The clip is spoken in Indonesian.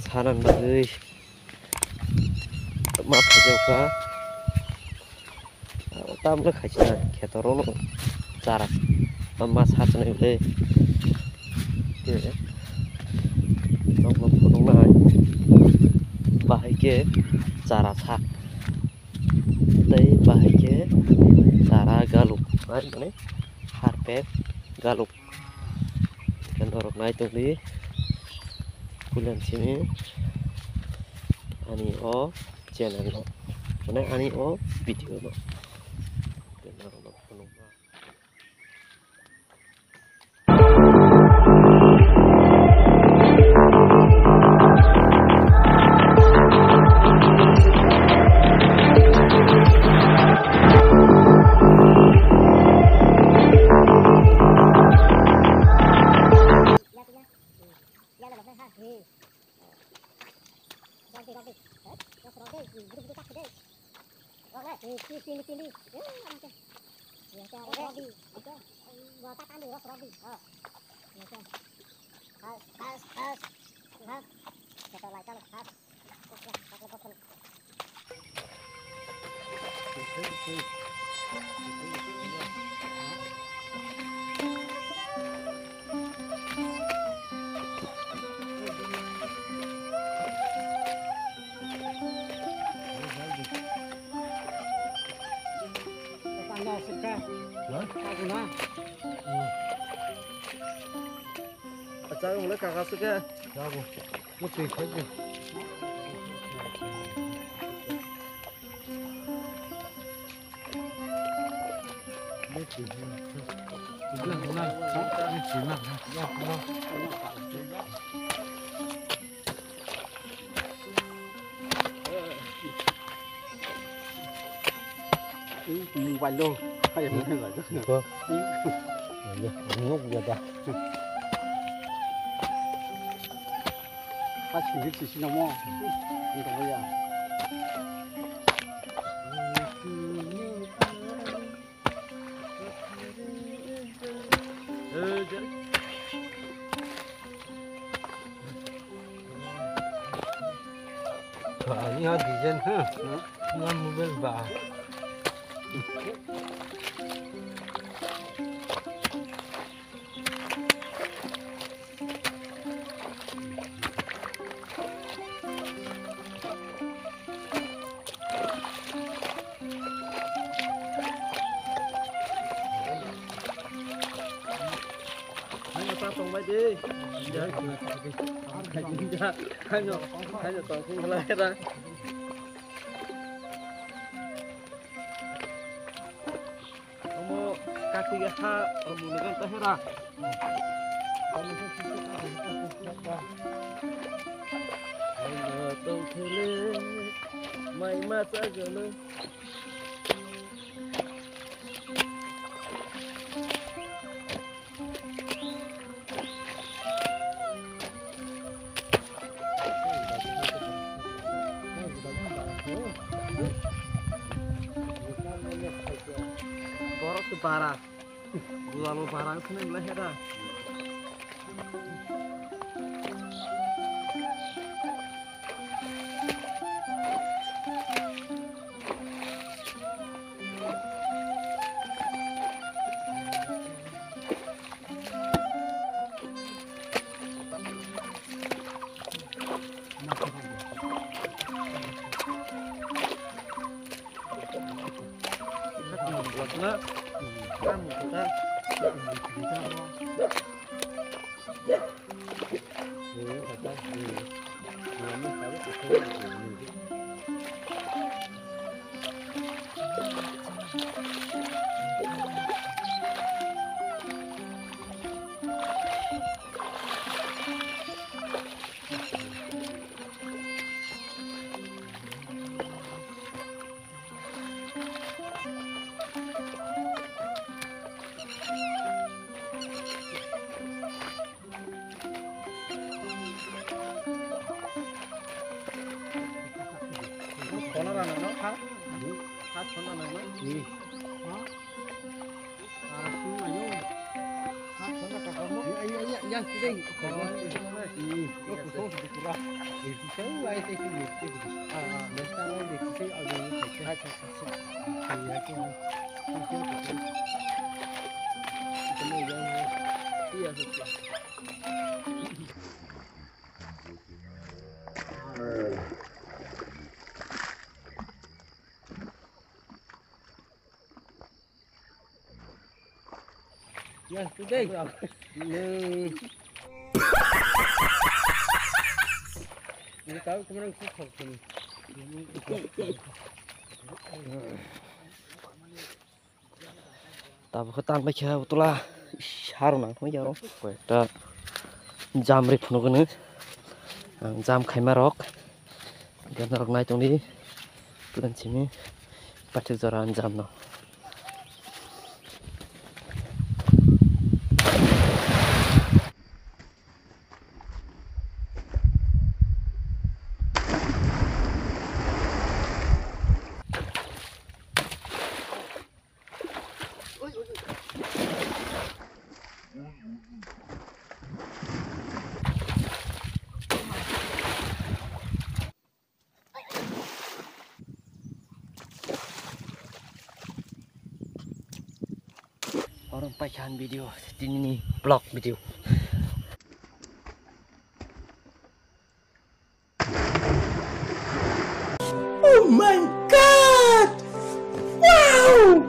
사는 바의 마파저가 땀을 가지나 개더러는 자라 엄마 사전에 왜 너무 보는 날 바이게 자라 사 đây bahagia cara galuk mana harpet galuk dan orang naik tuh di bulan sini ani o channel lo mana ani o video lo dan orang penuh Acara mulai kakak suka. Jago. Mesti saja. Mesti. Bulan bulan. Mesti nak. Ya, bulan. Quanh luôn. Hay là mình gọi rất nhiều. Ngốc vậy ta. Phát triển cái gì nào như thế bây giờ. Ini ada desain, dengan mobil bah. Tông bay đi, giờ hai nhọ toàn không lấy ra. Kamu kaki ha, kamu dengan tehera. Ayo tong kele, mai masa gelo. Borok tu parah, lalu parah sini leher dah. Buatlah kamu kita khát khát con nào này gì đó khát con nào có một anh anh anh cái đây Ya, sudah. Ini tahu kemarin aku kau Tapi ketang baca betul lah. Harum nang kau jauh. Kau dah jam rip nu kene. Jam khai marok. Dan rok naik tong di. Bulan sini pasti jalan jam no. Orang pacaran video, ini nih vlog video. Oh my God! Wow!